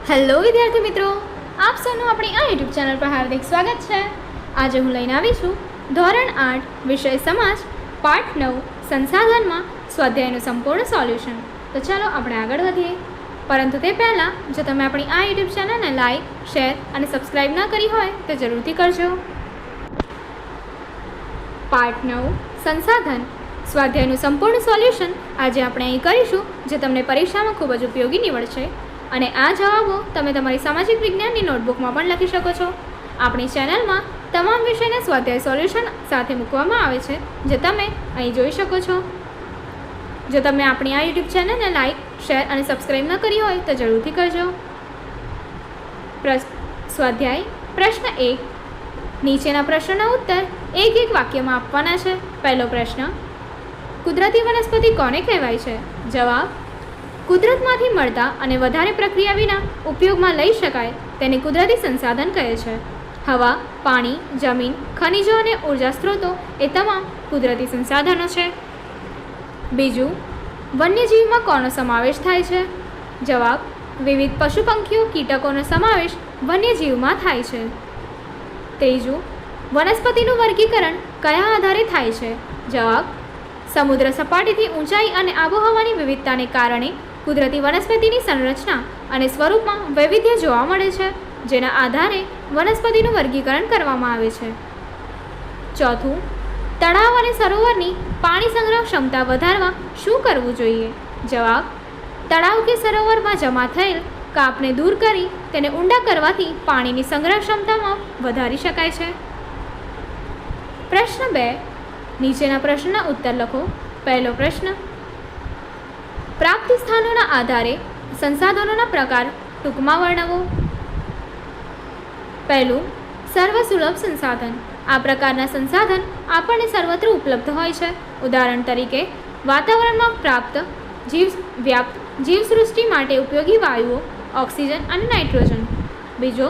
Hello વિદ્યાર્થી મિત્રો, આપ સૌનું આપણી આ યુટ્યુબ ચેનલ પર હાર્દિક સ્વાગત છે। આજે હું લઈને આવી છું ધોરણ 8 વિષય સમાજ પાઠ 9 સંસાધનમાં સ્વાધ્યાયનું સંપૂર્ણ સોલ્યુશન। તો ચાલો આપણે આગળ વધીએ, પરંતુ તે પહેલાં જો તમે આપણી આ યુટ્યુબ ચેનલને લાઇક, શેર અને સબસ્ક્રાઈબ ન કરી હોય તો જરૂરથી કરજો। પાઠ 9 સંસાધન સ્વાધ્યાયનું સંપૂર્ણ સોલ્યુશન આજે આપણે અહીં કરીશું, જે તમને પરીક્ષામાં ખૂબ જ ઉપયોગી નીવડશે અને આ જવાબો તમે તમારી સામાજિક વિજ્ઞાનની નોટબુકમાં પણ લખી શકો છો। આપણી ચેનલમાં તમામ વિષયના સ્વાધ્યાય સોલ્યુશન સાથે મૂકવામાં આવે છે, જે તમે અહીં જોઈ શકો છો। જો તમે આપણી આ યુટ્યુબ ચેનલને લાઇક, શેર અને સબસ્ક્રાઈબ ન કરી હોય તો જરૂરથી કરજો। સ્વાધ્યાય પ્રશ્ન 1, નીચેના પ્રશ્નના ઉત્તર એક વાક્યમાં આપવાના છે। પહેલો પ્રશ્ન, કુદરતી વનસ્પતિ કોને કહેવાય છે? જવાબ, કુદરતમાંથી મળતા અને વધારે પ્રક્રિયા વિના ઉપયોગમાં લઈ શકાય તેને કુદરતી સંસાધન કહે છે। હવા, પાણી, જમીન, ખનિજો અને ઉર્જા સ્ત્રોતો એ તમામ કુદરતી સંસાધનો છે। બીજું, વન્યજીવમાં કોનો સમાવેશ થાય છે? જવાબ, વિવિધ પશુ પંખીઓ, કીટકોનો સમાવેશ વન્યજીવમાં થાય છે। ત્રીજું, વનસ્પતિનું વર્ગીકરણ કયા આધારે થાય છે? જવાબ, સમુદ્ર સપાટીથી ઊંચાઈ અને આબોહવાની વિવિધતાને કારણે કુદરતી વનસ્પતિની સંરચના અને સ્વરૂપમાં વૈવિધ્ય જોવા મળે છે, જેના આધારે વનસ્પતિનું વર્ગીકરણ કરવામાં આવે છે। ચોથું, તળાવ અને સરોવરની પાણી સંગ્રહ ક્ષમતા વધારવા શું કરવું જોઈએ? જવાબ, તળાવ કે સરોવરમાં જમા થયેલ કાપને દૂર કરી તેને ઊંડા કરવાથી પાણીની સંગ્રહ ક્ષમતામાં વધારી શકાય છે। પ્રશ્ન 2, નીચેના પ્રશ્નના ઉત્તર લખો। પહેલો પ્રશ્ન, પ્રાપ્તિ સ્થાનોના આધારે સંસાધનોના પ્રકાર ટૂંકમાં વર્ણવો। પહેલું, સર્વસુલભ સંસાધન। આ પ્રકારના સંસાધન આપણને સર્વત્ર ઉપલબ્ધ હોય છે। ઉદાહરણ તરીકે, વાતાવરણમાં પ્રાપ્ત જીવસૃષ્ટિ માટે ઉપયોગી વાયુઓ, ઓક્સિજન અને નાઇટ્રોજન। બીજો,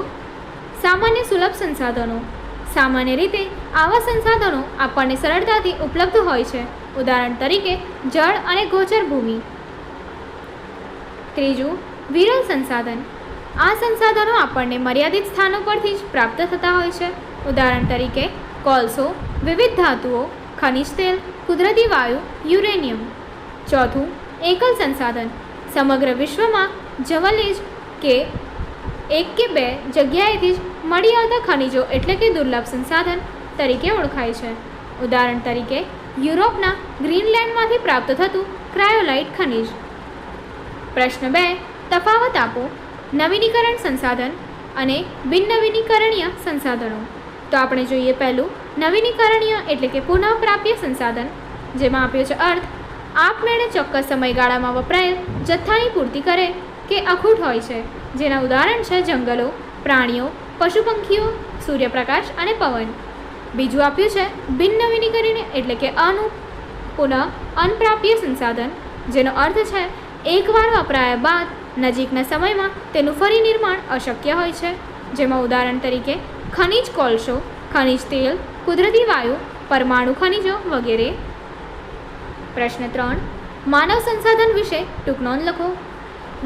સામાન્ય સુલભ સંસાધનો। સામાન્ય રીતે આવા સંસાધનો આપણને સરળતાથી ઉપલબ્ધ હોય છે। ઉદાહરણ તરીકે, જળ અને ગોચર ભૂમિ। ત્રીજું, વિરલ સંસાધન। આ સંસાધનો આપણને મર્યાદિત સ્થાનો પરથી જ પ્રાપ્ત થતા હોય છે। ઉદાહરણ તરીકે, કોલસો, વિવિધ ધાતુઓ, ખનિજ તેલ, કુદરતી વાયુ, યુરેનિયમ। ચોથું, એકલ સંસાધન। સમગ્ર વિશ્વમાં જવલ્લે જ કે એક કે બે જગ્યાએથી જ મળી આવતા ખનિજો એટલે કે દુર્લભ સંસાધન તરીકે ઓળખાય છે। ઉદાહરણ તરીકે, યુરોપના ગ્રીનલેન્ડમાંથી પ્રાપ્ત થતું ક્રાયોલાઇટ ખનિજ। પ્રશ્ન 2, તફાવત આપો। નવીનીકરણ સંસાધન અને બિન નવીનીકરણીય સંસાધનો। તો આપણે જોઈએ પહેલું, નવીનીકરણીય એટલે કે પુનઃપ્રાપ્ય સંસાધન, જેમાં આપ્યો છે અર્થ આપમેળે ચોક્કસ સમયગાળામાં વપરાયેલ જથ્થાની પૂર્તિ કરે કે અખૂટ હોય છે, જેના ઉદાહરણ છે જંગલો, પ્રાણીઓ, પશુ પંખીઓ, સૂર્યપ્રકાશ અને પવન। બીજું આપ્યું છે બિન નવીનીકરણીય એટલે કે અનપ્રાપ્ય સંસાધન, જેનો અર્થ છે એકવાર વપરાયા બાદ નજીકના સમયમાં તેનું ફરી નિર્માણ અશક્ય હોય છે, જેમાં ઉદાહરણ તરીકે ખનિજ કોલસો, ખનિજ તેલ, કુદરતી વાયુ, પરમાણુ ખનિજો વગેરે। પ્રશ્ન 3, માનવ સંસાધન વિશે ટૂંક નોંધ લખો।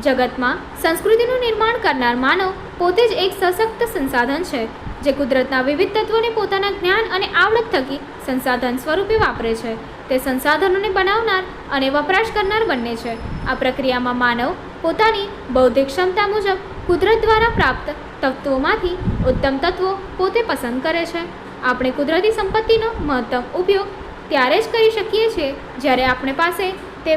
જગતમાં સંસ્કૃતિનું નિર્માણ કરનાર માનવ પોતે જ એક સશક્ત સંસાધન છે, જે કુદરતના વિવિધ તત્વોને પોતાના જ્ઞાન અને આવડત થકી સંસાધન સ્વરૂપે વાપરે છે। તે સંસાધનોને બનાવનાર અને વપરાશ કરનાર બંને છે। આ પ્રક્રિયામાં માનવ પોતાની બૌદ્ધિક ક્ષમતા મુજબ કુદરત દ્વારા પ્રાપ્ત તત્વોમાંથી ઉત્તમ તત્વો પોતે પસંદ કરે છે। આપણે કુદરતી સંપત્તિનો મહત્તમ ઉપયોગ ત્યારે જ કરી શકીએ છીએ જ્યારે આપણી પાસે તે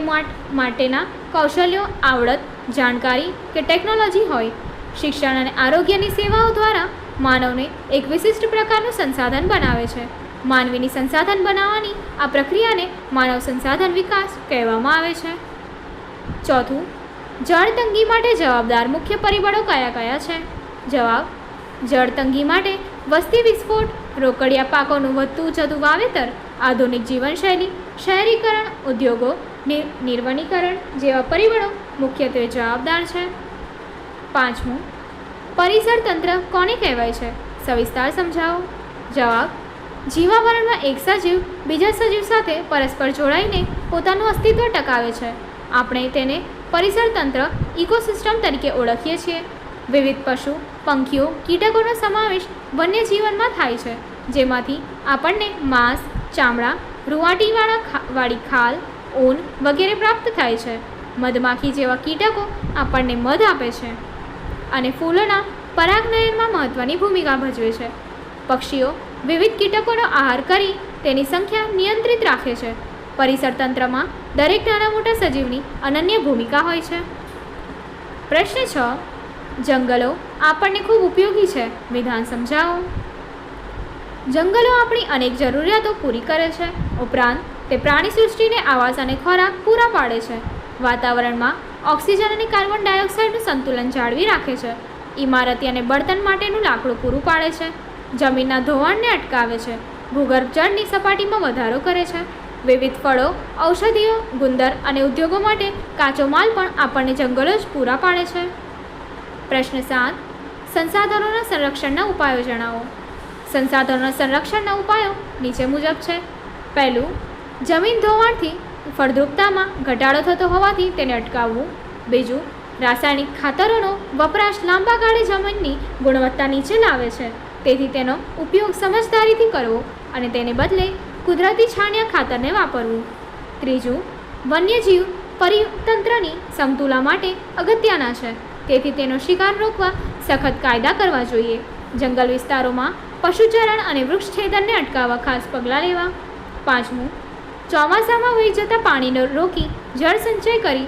માટેના કૌશલ્યો, આવડત, જાણકારી કે ટેકનોલોજી હોય। શિક્ષણ અને આરોગ્યની સેવાઓ દ્વારા માનવને એક વિશિષ્ટ પ્રકારનું સંસાધન બનાવે છે। માનવીની સંસાધન બનાવવાની આ પ્રક્રિયાને માનવ સંસાધન વિકાસ કહેવામાં આવે છે। ચોથું, જળ તંગી માટે જવાબદાર મુખ્ય પરિબળો કયા કયા છે? જવાબ, જળ તંગી માટે વસ્તી વિસ્ફોટ, રોકડિયા પાકોનું વધતું જતું વાવેતર, આધુનિક જીવનશૈલી, શહેરીકરણ, ઉદ્યોગો, નિર્વનીકરણ જેવા પરિબળો મુખ્યત્વે જવાબદાર છે। પાંચમું, પરિસર તંત્ર કોને કહેવાય છે? સવિસ્તાર સમજાવો। જવાબ, જીવાવરણમાં એક સજીવ બીજા સજીવ સાથે પરસ્પર જોડાઈને પોતાનું અસ્તિત્વ ટકાવે છે। આપણે તેને પરિસર તંત્ર ઇકોસિસ્ટમ તરીકે ઓળખીએ છીએ। વિવિધ પશુ, પંખીઓ, કીટકોનો સમાવેશ વન્યજીવનમાં થાય છે, જેમાંથી આપણને માંસ, ચામડા, વાળી ખાલ, ઊન વગેરે પ્રાપ્ત થાય છે. મધમાખી જેવા કીટકો આપણને મધ આપે છે અને ફૂલોના પરાગનયનમાં મહત્ત્વની ભૂમિકા ભજવે છે. પક્ષીઓ વિવિધ કીટકોનો આહાર કરી તેની સંખ્યા નિયંત્રિત રાખે છે. પરિસર તંત્રમાં દરેક નાના મોટા સજીવની અનન્ય ભૂમિકા હોય છે. પ્રશ્ન 6. જંગલો આપણને ખૂબ ઉપયોગી છે. વિધાન સમજાવો. જંગલો આપણી અનેક જરૂરિયાતો પૂરી કરે છે. ઉપરાંત તે પ્રાણી સૃષ્ટિને આવાસ અને ખોરાક પૂરા પાડે છે. વાતાવરણમાં ઓક્સિજન અને કાર્બન ડાયોક્સાઇડનું સંતુલન જાળવી રાખે છે. ઇમારતી અને બળતણ માટેનું લાકડું પૂરું પાડે છે. જમીનના ધોવાણને અટકાવે છે. ભૂગર્ભ જળની સપાટીમાં વધારો કરે છે. વિવિધ ફળો, ઔષધિઓ, ગુંદર અને ઉદ્યોગો માટે કાચો માલ પણ આપણને જંગલો જ પૂરા પાડે છે. પ્રશ્ન 7. સંસાધનોના સંરક્ષણના ઉપાયો જણાવો. સંસાધનોના સંરક્ષણના ઉપાયો નીચે મુજબ છે. પહેલું, જમીન ધોવાણથી ફળદ્રુપતામાં ઘટાડો થતો હોવાથી તેને અટકાવવું. બીજું, રાસાયણિક ખાતરોનો વપરાશ લાંબા ગાળે જમીનની ગુણવત્તા નીચે લાવે છે, તેથી તેનો ઉપયોગ સમજદારીથી કરવો અને તેને બદલે કુદરતી છાણિયા ખાતરને વાપરવું. ત્રીજું, વન્યજીવ પરિતંત્રની સમતુલા માટે અગત્યના છે, તેથી તેનો શિકાર રોકવા સખત કાયદા કરવા જોઈએ. જંગલ વિસ્તારોમાં પશુચરણ અને વૃક્ષછેદનને અટકાવવા ખાસ પગલાં લેવા. પાંચમું, ચોમાસામાં વહી જતા પાણીને રોકી જળ સંચય કરી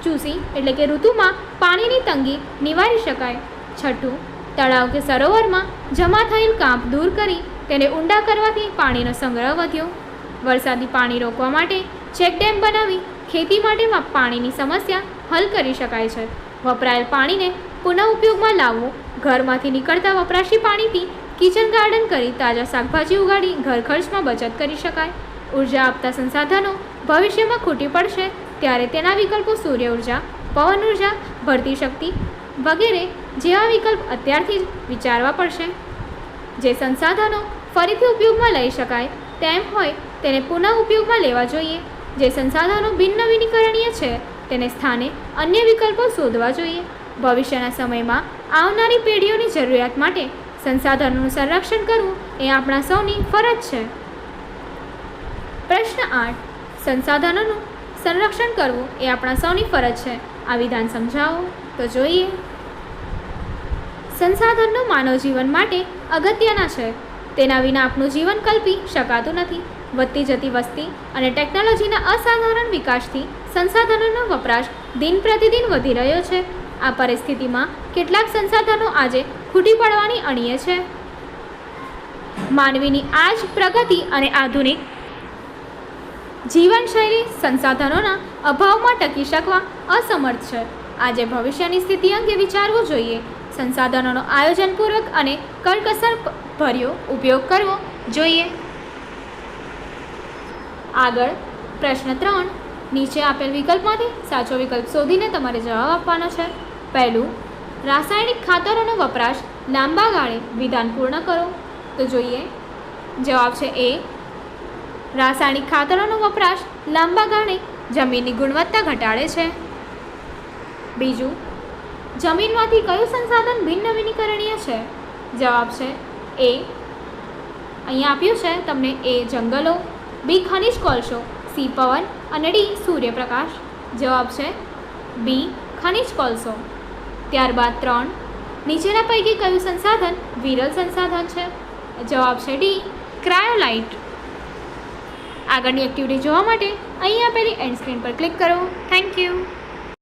ચૂસી એટલે કે ઋતુમાં પાણીની તંગી નિવારી શકાય. છઠ્ઠું, તળાવ કે સરોવરમાં જમા થયેલ કાંપ દૂર કરી તેને ઊંડા કરવાથી પાણીનો સંગ્રહ વધ્યો. વરસાદી પાણી રોકવા માટે ચેકડેમ બનાવી ખેતી માટે પાણીની સમસ્યા હલ કરી શકાય છે. વપરાયેલ પાણીને પુનઃ ઉપયોગમાં લાવવું. ઘરમાંથી નીકળતા વપરાશી પાણીથી કિચન ગાર્ડન કરી તાજા શાકભાજી ઉગાડી ઘર ખર્ચમાં બચત કરી શકાય. ઉર્જા આપતા સંસાધનો ભવિષ્યમાં ખૂટી પડશે ત્યારે તેના વિકલ્પો સૂર્ય ઉર્જા, પવન ઉર્જા, ભરતી શક્તિ વગેરે જેવા વિકલ્પ અત્યારથી જ વિચારવા પડશે. જે સંસાધનો ફરીથી ઉપયોગમાં લઈ શકાય તેમ હોય તેને પુનઃ ઉપયોગમાં લેવા જોઈએ. જે સંસાધનો બિનનવીનીકરણીય છે તેને સ્થાને અન્ય વિકલ્પો શોધવા જોઈએ. ભવિષ્યના સમયમાં આવનારી પેઢીઓની જરૂરિયાત માટે સંસાધનોનું સંરક્ષણ કરવું એ આપણા સૌની ફરજ છે. પ્રશ્ન 8. સંસાધનોનું સંરક્ષણ કરવું એ આપણા સૌની ફરજ છે. આ વિધાન સમજાવો. તો જોઈએ. સંસાધનો માનવ જીવન માટે અગત્યના છે. તેના વિના આપણું જીવન કલ્પી શકાતું નથી. વધતી જતી વસ્તી અને ટેકનોલોજીના અસાધારણ વિકાસથી સંસાધનોનો વપરાશ દિન પ્રતિદિન વધી રહ્યો છે. આ પરિસ્થિતિમાં કેટલાક સંસાધનો આજે ખૂટી પડવાની અણીએ છે. માનવીની આ જ પ્રગતિ અને આધુનિક જીવનશૈલી સંસાધનોના અભાવમાં ટકી શકવા અસમર્થ છે. આજે ભવિષ્યની સ્થિતિ અંગે વિચારવું જોઈએ. સંસાધનોનો આયોજનપૂર્વક અને કરકસરભર્યો ઉપયોગ કરવો જોઈએ. આગળ પ્રશ્ન 3. નીચે આપેલ વિકલ્પમાંથી સાચો વિકલ્પ શોધીને તમારે જવાબ આપવાનો છે. પહેલું, રાસાયણિક ખાતરોનો વપરાશ લાંબા ગાળે. વિધાન પૂર્ણ કરો. તો જોઈએ. જવાબ છે એ. રાસાયણિક ખાતરોનો વપરાશ લાંબા ગાળે જમીનની ગુણવત્તા ઘટાડે છે. બીજું, જમીનમાંથી કયું સંસાધન બિનનવીનીકરણીય છે? જવાબ છે એ. અહીંયા આપ્યું છે તમને એ જંગલો, બી ખનિજ કોલસો, સી પવન અને ડી સૂર્યપ્રકાશ. જવાબ છે બી ખનિજ કોલસો. ત્યારબાદ 3. નીચેના પૈકી કયું સંસાધન વિરલ સંસાધન છે? જવાબ છે ડી ક્રાયોલાઇટ. આગળની એક્ટિવિટી જોવા માટે અહીં આપેલી એન્ડ સ્ક્રીન પર ક્લિક કરો. Thank you.